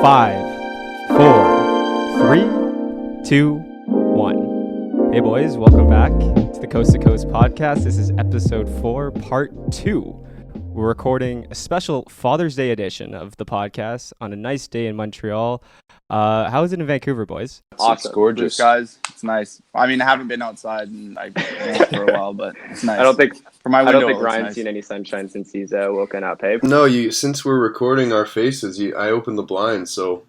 5, 4, 3, 2, 1. Hey boys, welcome back to the Coast to Coast podcast. This is episode 4, part 2. We're recording a special Father's Day edition of the podcast on a nice day in Montreal. How is it in Vancouver, boys? Awesome. It's gorgeous. Blue skies. It's nice. I mean, I haven't been outside for a while, but it's nice. I don't think Ryan's Ryan's seen any sunshine since he's woken up. Hey, No, since we're recording our faces, I opened the blinds, so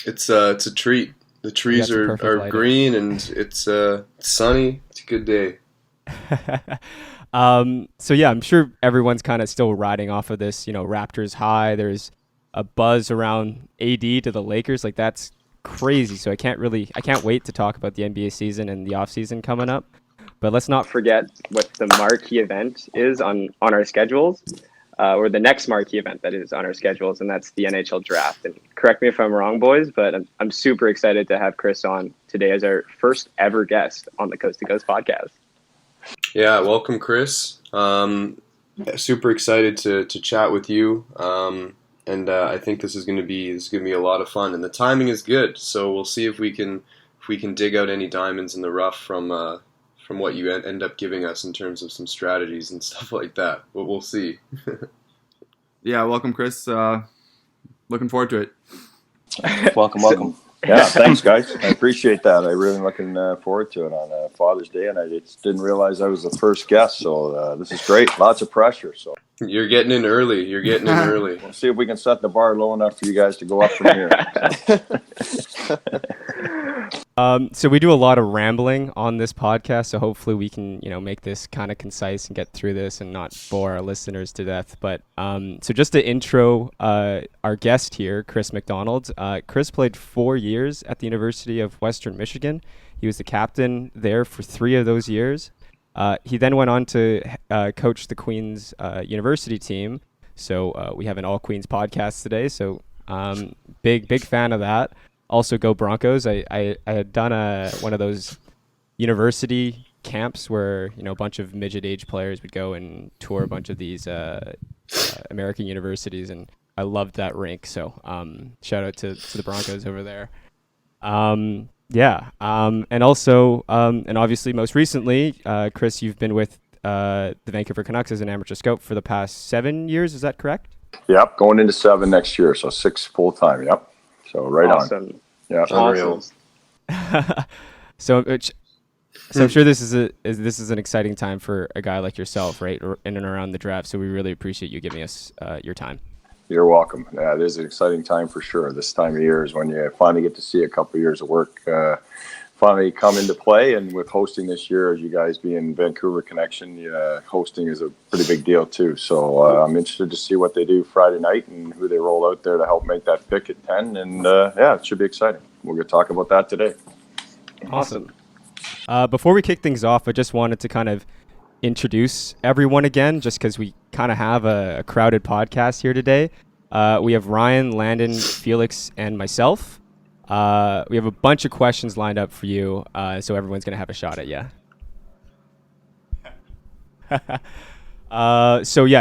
it's a treat. The trees are green and it's sunny. It's a good day. So yeah, I'm sure everyone's kind of still riding off of this, Raptors high. There's a buzz around AD to the Lakers. Like, that's crazy. So I can't wait to talk about the NBA season and the off season coming up. But let's not forget what the marquee event is on our schedules, or the next marquee event that is on our schedules, and that's the NHL draft. And correct me if I'm wrong, boys, but I'm super excited to have Chris on today as our first ever guest on the Coast to Coast podcast. Yeah, welcome, Chris. Super excited to chat with you. And I think this is going to be a lot of fun, and the timing is good. So we'll see if we can dig out any diamonds in the rough from what you end up giving us in terms of some strategies and stuff like that. But we'll see. Yeah, welcome, Chris. Looking forward to it. Welcome. Yeah, thanks, guys. I appreciate that. I'm really looking forward to it on Father's Day, and I just didn't realize I was the first guest, so this is great. Lots of pressure. So You're getting in early. we'll see if we can set the bar low enough for you guys to go up from here. So we do a lot of rambling on this podcast, so hopefully we can, make this kind of concise and get through this and not bore our listeners to death. But so just to intro our guest here, Chris McDonald. Chris played 4 years at the University of Western Michigan. He was the captain there for 3 of those years. He then went on to coach the Queen's University team. So we have an All Queens podcast today. So big fan of that. Also, go Broncos. I had done one of those university camps where a bunch of midget age players would go and tour a bunch of these American universities, and I loved that rink. So shout out to the Broncos over there. And also and obviously most recently, Chris, you've been with the Vancouver Canucks as an amateur scout for the past 7 years. Is that correct? Yep, going into 7 next year, so 6 full time. Yep. So awesome. On. Yeah, awesome. So I'm sure this is an exciting time for a guy like yourself, right, in and around the draft. So we really appreciate you giving us your time. You're welcome. Yeah, it is an exciting time for sure. This time of year is when you finally get to see a couple of years of work finally come into play. And with hosting this year, as you guys being Vancouver Connection, hosting is a pretty big deal too. So I'm interested to see what they do Friday night and who they roll out there to help make that pick at 10. And it should be exciting. We're going to talk about that today. Awesome. Before we kick things off, I just wanted to kind of introduce everyone again, just because we kind of have a crowded podcast here today. We have Ryan, Landon, Felix, and myself. We have a bunch of questions lined up for you, so everyone's going to have a shot at you.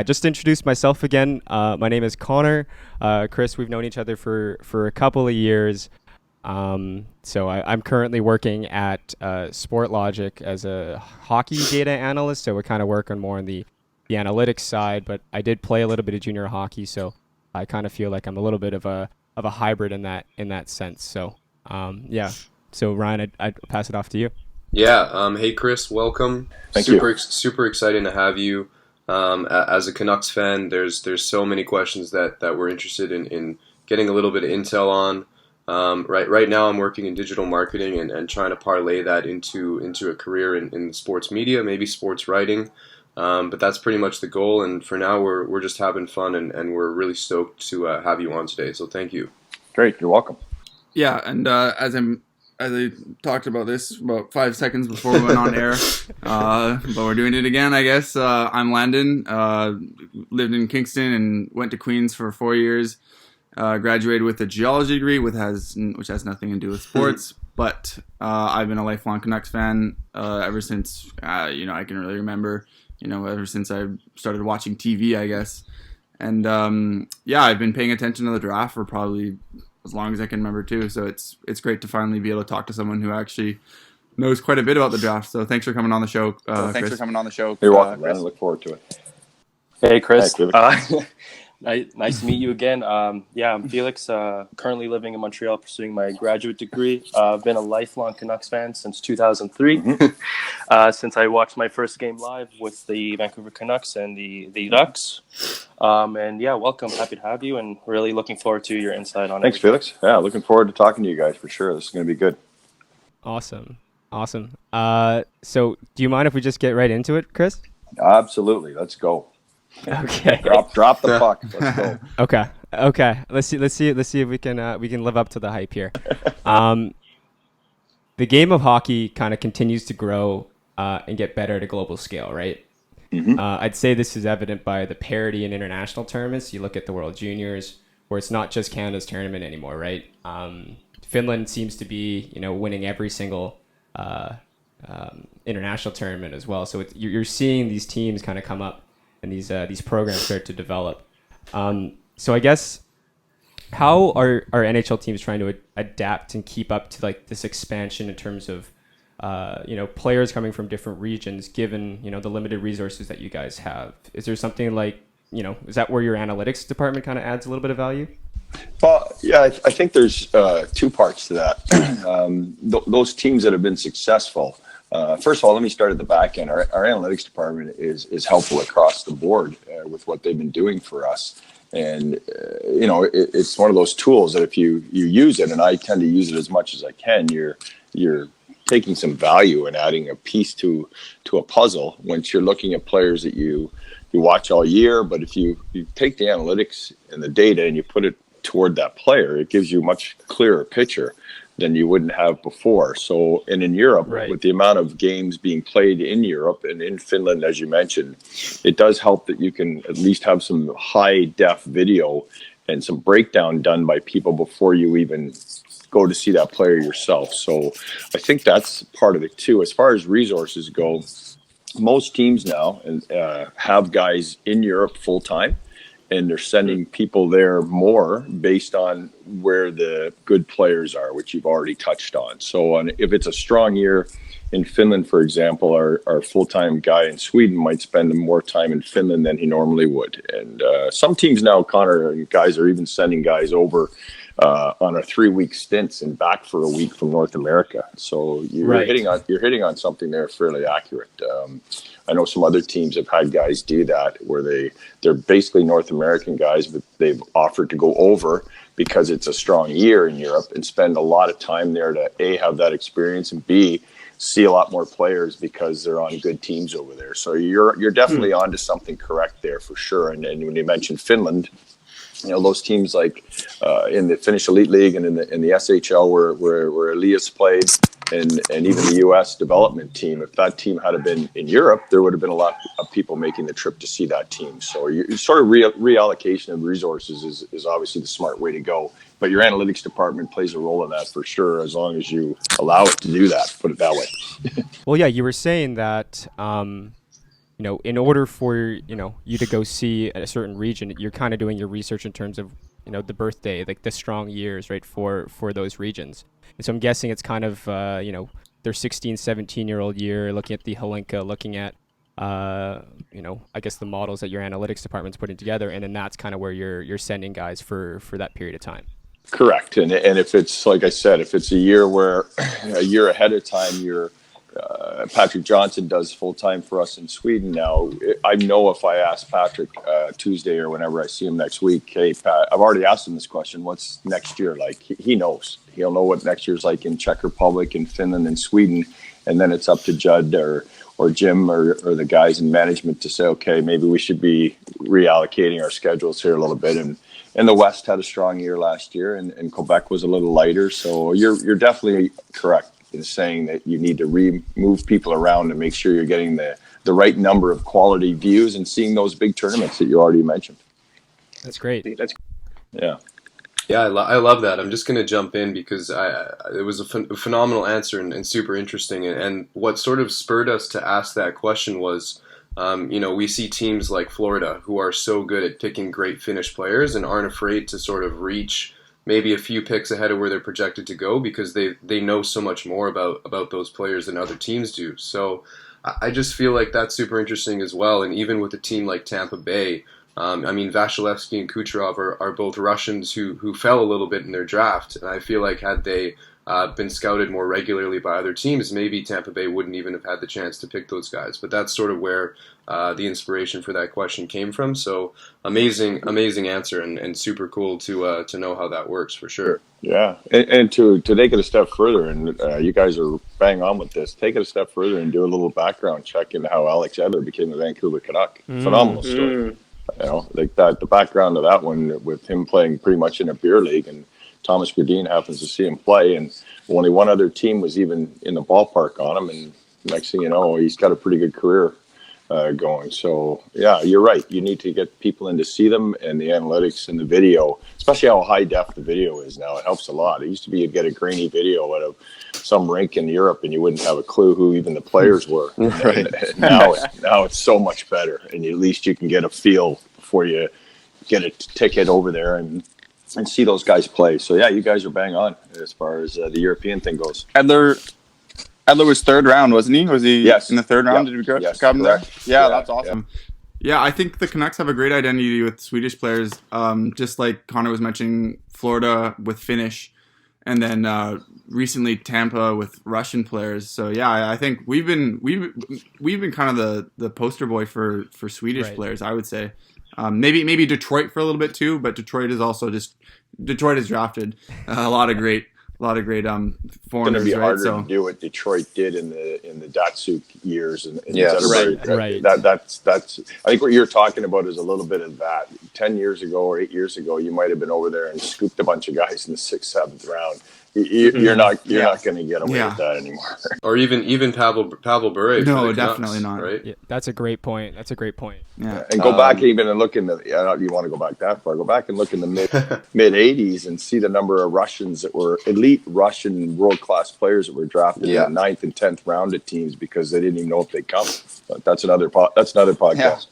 Just to introduce myself again, my name is Connor. Chris, we've known each other for a couple of years. So I'm currently working at SportLogic as a hockey data analyst, so we're kind of working more on the analytics side, but I did play a little bit of junior hockey, so I kind of feel like I'm a little bit of a hybrid in that sense. So so Ryan, I'd pass it off to you. Yeah. Hey Chris, welcome. Thank you. Super exciting to have you. As a Canucks fan, there's so many questions that we're interested in getting a little bit of intel on. Right now I'm working in digital marketing and trying to parlay that into a career in sports media, maybe sports writing. But that's pretty much the goal, and for now we're just having fun, and we're really stoked to have you on today. So thank you. Great, you're welcome. Yeah, and as I talked about this about 5 seconds before we went on air, but we're doing it again, I guess. I'm Landon. Lived in Kingston and went to Queens for 4 years. Graduated with a geology degree, which has nothing to do with sports. But I've been a lifelong Canucks fan ever since I can really remember. Ever since I started watching TV, I guess. And I've been paying attention to the draft for probably as long as I can remember too. So it's great to finally be able to talk to someone who actually knows quite a bit about the draft. So thanks for coming on the show, Chris. You're welcome, man. I look forward to it. Hey, Chris. Hi, Nice to meet you again. I'm Felix, currently living in Montreal pursuing my graduate degree. I've been a lifelong Canucks fan since 2003, since I watched my first game live with the Vancouver Canucks and the Ducks. Welcome. Happy to have you, and really looking forward to your insight on it. Thanks, Felix. Yeah, looking forward to talking to you guys for sure. This is going to be good. Awesome. So do you mind if we just get right into it, Chris? Absolutely. Let's go. Okay. Drop the puck. Let's go. Okay. Let's see if we can live up to the hype here. The game of hockey kind of continues to grow and get better at a global scale, right? Mm-hmm. I'd say this is evident by the parity in international tournaments. You look at the World Juniors, where it's not just Canada's tournament anymore, right? Finland seems to be, winning every single international tournament as well. So you're seeing these teams kind of come up and these programs start to develop. So I guess, how are NHL teams trying to adapt and keep up to like this expansion in terms of players coming from different regions, given the limited resources that you guys have? Is there something like, is that where your analytics department kind of adds a little bit of value? Well, yeah, I think there's two parts to that. Those teams that have been successful. First of all, let me start at the back end. Our analytics department is helpful across the board with what they've been doing for us. And, it's one of those tools that if you use it, and I tend to use it as much as I can, you're taking some value and adding a piece to a puzzle once you're looking at players that you watch all year. But if you take the analytics and the data and you put it toward that player, it gives you a much clearer picture than you wouldn't have before. So, and in Europe, right, with the amount of games being played in Europe and in Finland, as you mentioned, it does help that you can at least have some high def video and some breakdown done by people before you even go to see that player yourself. So I think that's part of it too. As far as resources go, most teams now have guys in Europe full time, and they're sending people there more based on where the good players are, which you've already touched on. So if it's a strong year in Finland, for example, our full-time guy in Sweden might spend more time in Finland than he normally would. And some teams now, Connor, guys are even sending guys over on a 3-week stints and back for a week from North America. So you're hitting on something there fairly accurate. I know some other teams have had guys do that where they're basically North American guys, but they've offered to go over because it's a strong year in Europe and spend a lot of time there to A, have that experience, and B, see a lot more players because they're on good teams over there. So you're definitely onto something correct there for sure. And when you mentioned Finland, those teams like in the Finnish Elite League and in the SHL where Elias played, and even the U.S. development team, if that team had been in Europe, there would have been a lot of people making the trip to see that team. So you sort of reallocation of resources is obviously the smart way to go. But your analytics department plays a role in that for sure, as long as you allow it to do that, put it that way. Well, yeah, you were saying that in order for you to go see a certain region, you're kind of doing your research in terms of the birthday, like the strong years, right, for those regions. And so I'm guessing it's kind of their 16, 17-year-old year, looking at the Helinka, looking at I guess the models that your analytics department's putting together, and then that's kind of where you're sending guys for that period of time. Correct. And if it's, like I said, if it's a year where a year ahead of time, you're Patrick Johnson does full-time for us in Sweden now. I know if I ask Patrick Tuesday or whenever I see him next week, hey, Pat, I've already asked him this question, what's next year like? He knows. He'll know what next year's like in Czech Republic and Finland and Sweden. And then it's up to Judd or Jim or the guys in management to say, okay, maybe we should be reallocating our schedules here a little bit. And the West had a strong year last year, and Quebec was a little lighter. So you're definitely correct in saying that you need to move people around to make sure you're getting the right number of quality views and seeing those big tournaments that you already mentioned. That's great. Yeah. Yeah, I love that. I'm just going to jump in because it was a phenomenal answer and super interesting. And what sort of spurred us to ask that question was, we see teams like Florida who are so good at picking great Finnish players and aren't afraid to sort of reach maybe a few picks ahead of where they're projected to go because they know so much more about those players than other teams do. So I just feel like that's super interesting as well. And even with a team like Tampa Bay, I mean, Vasilevsky and Kucherov are both Russians who fell a little bit in their draft. And I feel like had they been scouted more regularly by other teams, maybe Tampa Bay wouldn't even have had the chance to pick those guys. But that's sort of where the inspiration for that question came from. So amazing answer and super cool to know how that works for sure. Yeah, and to take it a step further, and you guys are bang on with this. Take it a step further and do a little background check into how Alex Edler became a Vancouver Canuck. Phenomenal story. You know, like that. The background of that one with him playing pretty much in a beer league, and Thomas Gradine happens to see him play, and only one other team was even in the ballpark on him, and next thing you know, he's got a pretty good career going. So yeah, you're right. You need to get people in to see them, and the analytics and the video, especially how high def the video is now. It helps a lot. It used to be you'd get a grainy video out of some rink in Europe, and you wouldn't have a clue who even the players were. Right. And now it's so much better, and at least you can get a feel before you get a ticket over there and see those guys play. So yeah, you guys are bang on as far as the European thing goes. Edler was third round, wasn't he? Was he in the third round? Did we grab him there? Yeah, that's awesome. Yeah, I think the Canucks have a great identity with Swedish players. Just like Connor was mentioning, Florida with Finnish, and then recently Tampa with Russian players. So yeah, I think we've been kind of the poster boy for Swedish players, I would say. Maybe Detroit for a little bit too, but Detroit has drafted a lot of great foreigners. It's going to be harder so. to do what Detroit did in the Datsuk years. And right. That's I think what you're talking about is a little bit of that. 10 years ago or 8 years ago, you might have been over there and scooped a bunch of guys in the 6th, 7th round. You're not going to get away with that anymore. Or even Pavel Bure. No, definitely not. Right? Yeah, that's a great point. Yeah, and go back even and look in the. You want to go back that far? Go back and look in the mid '80s and see the number of Russians that were elite Russian world class players that were drafted in the 9th and 10th round of teams because they didn't even know if they'd come. But that's another podcast.